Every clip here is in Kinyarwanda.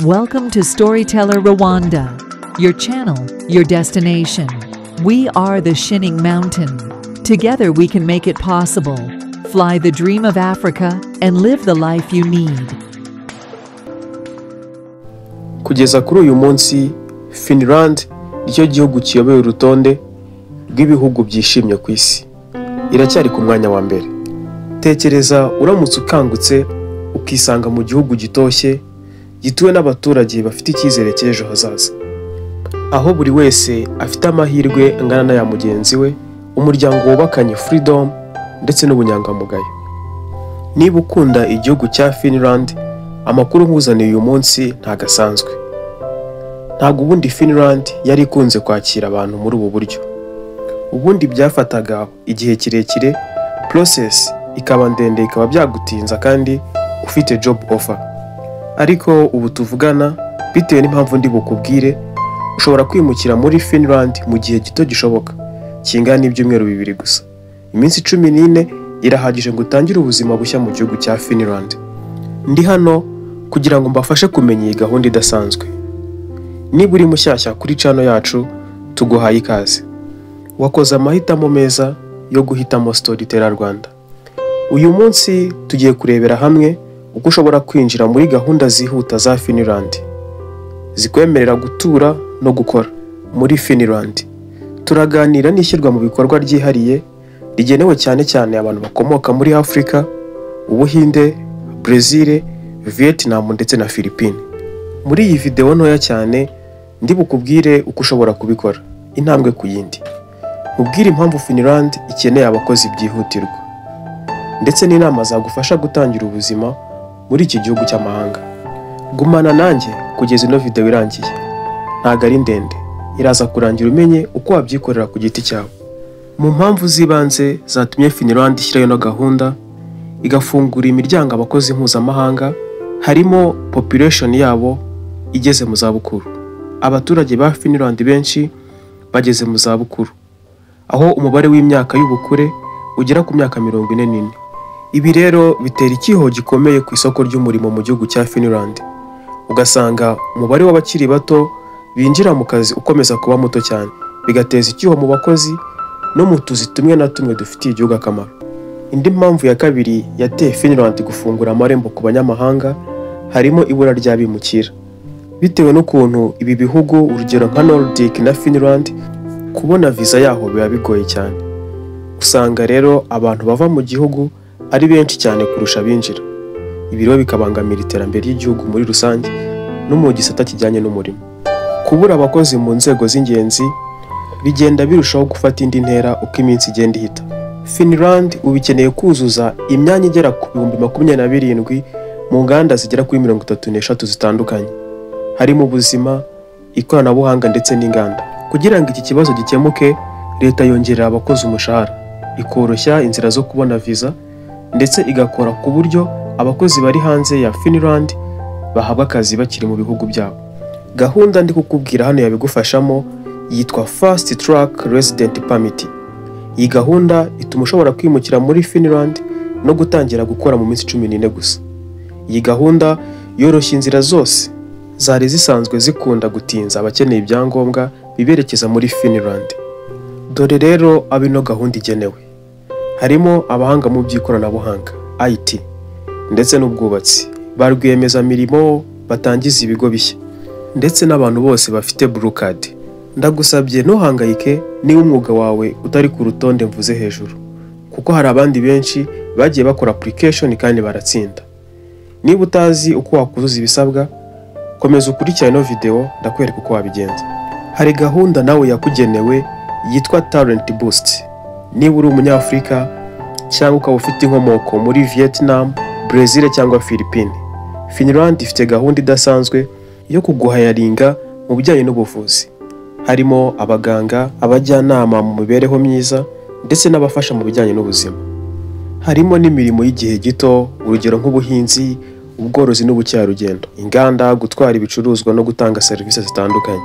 Welcome to Storyteller Rwanda, your channel, your destination. We are the Shinning Mountain. Together we can make it possible. Fly the dream of Africa and live the life you need. Kugeza kuri uyu munsi, Finland nicyo gihugu kiyoboye urutonde rw'ibihugu byishimye ku isi. Iracyari ku mwanya wa mbere. Tekereza uramutse ukangutse ukisanga mu gihugu gitoshye gituwe n'abaturage bafite icyizere cy'ejo hazaza, aho buri wese afite amahirwe angana na ya mugenzi we, umuryango wubakanye freedom ndetse n'ubunyangamugayo. Niba ukunda igihugu cya Finland, amakuru nkuzaniye uyu munsi ntagasanzwe. Ntabwo ubundi Finland yari ikunze kwakira abantu muri ubu buryo. Ubundi byafataga igihe kirekire, process ikaba ndende, ikaba byagutinza kandi ufite job offer. Ariko ubu tuvugana, bitewe n'impamvu ndi bukubwire, ushobora kwimukira muri Finland mu gihe gito gishoboka, kingana n'ibyumweru 2 gusa. Iminsi 14 irahagije ngo utangire ubuzima bushya mu gihugu cya Finland. Ndi hano kugira ngo mbafashe kumenya iyi gahunda idasanzwe. Niba uri mushyashya kuri channel yacu, tuguhaye ikaze. Wakoze amahitamo meza yo guhitamo Storyteller Rwanda. Uyu munsi tugiye kurebera hamwe uko ushobora kwinjira muri gahunda zihuta za Finland, zikwemerera gutura no gukora muri Finland. Turaganira n'ishyirwa mu bikorwa ryihariye rigenewe cyane abantu bakomoka muri Afrika, Ubuhinde, Brazil, Vietnam ndetse na Philippines. Muri iyi video ntoya cyane ndi bukubwire uko ushobora kubikora intambwe ku yindi. Mubwire impamvu Finland ikeneye abakozi byihutirwa, ndetse n'inama zagufasha gutangira ubuzima muri iki gihugu cy'amahanga. Gumana nanjye kugeza ino video irangiye. Ntago ari ndende, iraza kurangira umenye uko wabyikorera ku giti cyawe. Mu mpamvu zibanze zatumye Finland ishyiraho ino gahunda igafungura imiryango abakozi mpuzamahanga, harimo population yabo igeze mu zabukuru. Abaturage ba Finland benshi bageze mu zabukuru, aho umubare w'imyaka y'ubukure ugera ku myaka 44. Ibi rero bitera ikiho gikomeye ku isoko ry'umurimo mu gihugu cya Finland. Ugasanga umubare w'abakiri bato binjira mu kazi ukomeza kuba muto cyane, bigateza ikiho mu bakozi no mu tuzi tumwe na tumwe dufitiye igihugu akamaro. Indi mpamvu ya kabiri yateye Finland gufungura amarembo ku banyamahanga harimo ibura ry'abimukira. Bitewe n'ukuntu ibi bihugu, urugero nka Nordic na Finland, kubona visa yaho biba bigoye cyane. Usanga rero abantu bava mu gihugu ari benshi cyane kurusha binjira. Ibiro bikabangamira iterambere ry'igihugu muri rusange no mu gisata kijyanye n'umurimo. Kubura abakozi mu nzego z'ingenzi bigenda birushaho gufata indi ntera uko iminsi igenda ihita. Finland ubikeneye kuzuza imyanya igera ku 27,000 mu nganda zigera kuri 33 zitandukanye, harimo ubuzima, ikoranabuhanga ndetse n'inganda. Kugira ngo iki kibazo gikemuke, leta yongerera abakozi umushahara, ikoroshya inzira zo kubona visa, ndetse igakora ku buryo abakozi bari hanze ya Finland bahabwa akazi bakiri mu bihugu byabo. Gahunda ndi kukubwira hano yabigufashamo yitwa Fast Track Resident Permit. Iyi gahunda ituma ushobora kwimukira muri Finland no gutangira gukora mu minsi 14 gusa. Iyi gahunda yoroshya inzira zose zari zisanzwe zikunda gutinza abakeneye ibyangombwa biberekeza muri Finland. Dore rero abino gahunda igenewe. Harimo abahanga mu by'ikoranabuhanga IT ndetse n'ubwubatsi, ba rwiyemezamirimo batangiza ibigo bishya, ndetse n'abantu bose bafite blue card. Ndagusabye ntuhangayike niba umwuga wawe utari ku rutonde mvuze hejuru, kuko hari abandi benshi bagiye bakora application kandi baratsinda. Niba utazi uko wakuzuza ibisabwa, komeza ukurikirane ino video ndakwereka uko wabigenza. Hari gahunda nawe yakugenewe yitwa Talent Boost. Niba uri umunyafrika cyangwa ukaba ufite inkomoko muri Vietnam, Brazil cyangwa Philippines, Finland ifite gahunda idasanzwe yo kuguhayaringa mu bijyanye n'ubuvuzi. Harimo abaganga, abajyanama mu mibereho myiza ndetse n'abafasha mu bijyanye n'ubuzima. Harimo n'imirimo y'igihe gito, urugero nk'ubuhinzi, ubworozi n'ubukerarugendo, inganda, gutwara ibicuruzwa no gutanga serivisi zitandukanye.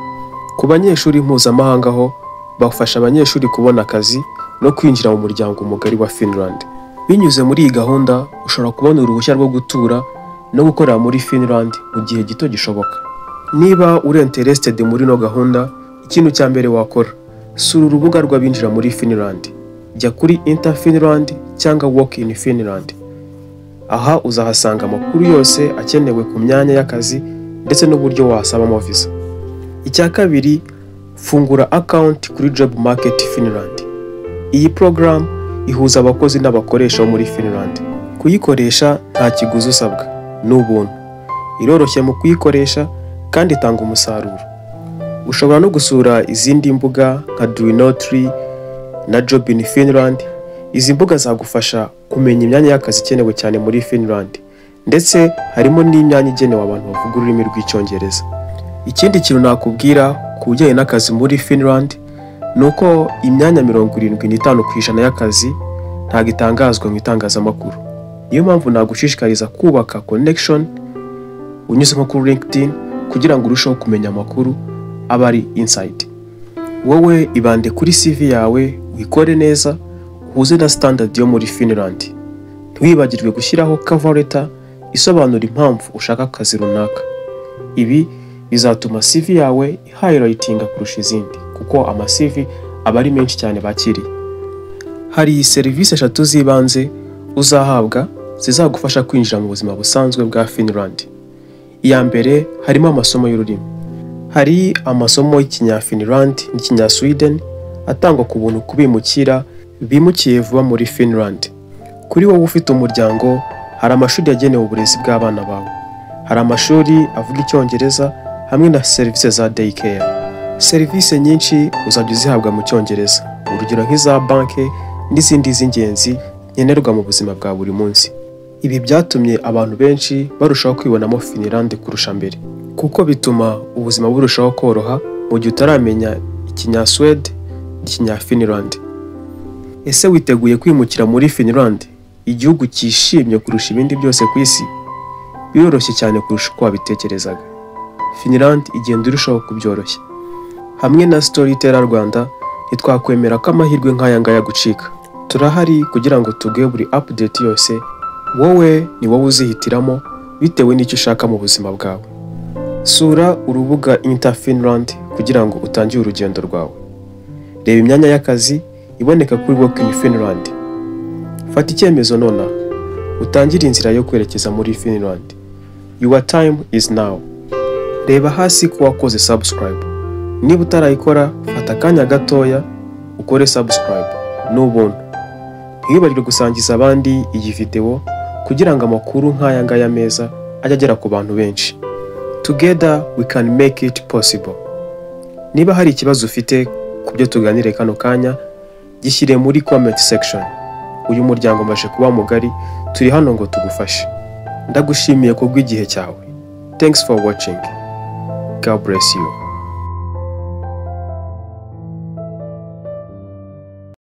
Ku banyeshuri mpuzamahanga ho bafasha abanyeshuri kubona akazi no kwinjira mu muryango mugari wa Finland. Binyuze muri iyi gahunda ushobora kubona uruhushya rwo gutura no gukorera muri Finland mu gihe gito gishoboka. Niba uri interested muri no gahunda, ikintu cya mbere wakora, sura urubuga rw'abinjira muri Finland. Jya kuri Enter Finland cyangwa Work in Finland. Aha uzahasanga amakuru yose akenewe ku myanya y'akazi ndetse n'uburyo wasabamo visa. Icya kabiri, fungura account kuri Job Market Finland. Iyi program ihuza abakozi n'abakoresha muri Finland. Kuyikoresha nta kiguzi usabwa, n'ubuntu. Iroroshye mu kuyikoresha kandi itanga umusaruro. Ushobora no gusura izindi mbuga nka Duinotry na Job in Finland. Izi mbuga zagufasha kumenya imyanya y'akazi ikenewe cyane muri Finland, ndetse harimo n'imyanya igenewe abantu bavuga ururimi rw'icyongereza. Ikindi kintu nakubwira ku bijyanye n'akazi muri Finland nuko imyanya 75% y'akazi ntabwo itangazwa mu itangazamakuru. Niyo mpamvu nagushishikariza kubaka connection unyuze nko kuri LinkedIn kugira ngo urusheho kumenya amakuru abari inside. Wowe ibande kuri CV yawe, wikore neza, uhuze na standard yo muri Finland. Ntiwibagirwe gushyiraho cover letter isobanura impamvu ushaka akazi runaka. Ibi bizatuma CV yawe highlightinga kurusha izindi, kuko ama CV aba ari menshi cyane bakiriye. Hari serivisi 3 z'ibanze uzahabwa zizagufasha kwinjira mu buzima busanzwe bwa Finland. Iya mbere harimo amasomo y'ururimi. Hari amasomo y'Ikinya-Finland n'Ikinya-Sweden atangwa ku buntu kubimukira bimukiye vuba muri Finland. Kuri wowe ufite umuryango, hari amashuri yagenewe uburezi bw'abana bawe. Hari amashuri avuga Icyongereza hamwe na serivisi za daycare. Serivisi nyinshi uzajya uzihabwa mu Cyongereza, urugero nk'iza banki n'izindi z'ingenzi nkenerwa mu buzima bwa buri munsi. Ibi byatumye abantu benshi barushaho kwibonamo Finland kurusha mbere, kuko bituma ubuzima burushaho koroha mu gihe utaramenya Ikinya-Sweden n'Ikinya-Finland. Ese witeguye kwimukira muri Finland, igihugu cyishimye kurusha ibindi byose ku isi? Biroroshye cyane kurusha uko wabitekerezaga. Finland igenda irushaho kubyoroshya. Hamwe na Storyteller Rwanda ntitwakwemera ko amahirwe nk'aya ngaya gucika. Turahari kugira ngo tuguhe buri update yose. Wowe ni wowe uzihitiramo bitewe n'icyo ushaka mu buzima bwawe. Sura urubuga Enter Finland kugira ngo utangire urugendo rwawe. Reba imyanya y'akazi iboneka kuri Work in Finland. Fata icyemezo nona, utangire inzira yo kwerekeza muri Finland. Your time is now. Reba hasi ko wakoze subscribe. Niba utarayikora, fata akanya gatoya ukore subscribe. N'ubuntu. Ntiwibagirwe gusangiza abandi iyi video kugira ngo amakuru nk'aya ngaya meza ajye agera ku bantu benshi. Together we can make it possible. Niba hari ikibazo ufite ku byo tuganire kano kanya, gishyire muri comment section. Uyu muryango maje kuba mugari, turi hano ngo tugufashe. Ndagushimiye kubw'igihe cyawe. Thanks for watching. God bless you.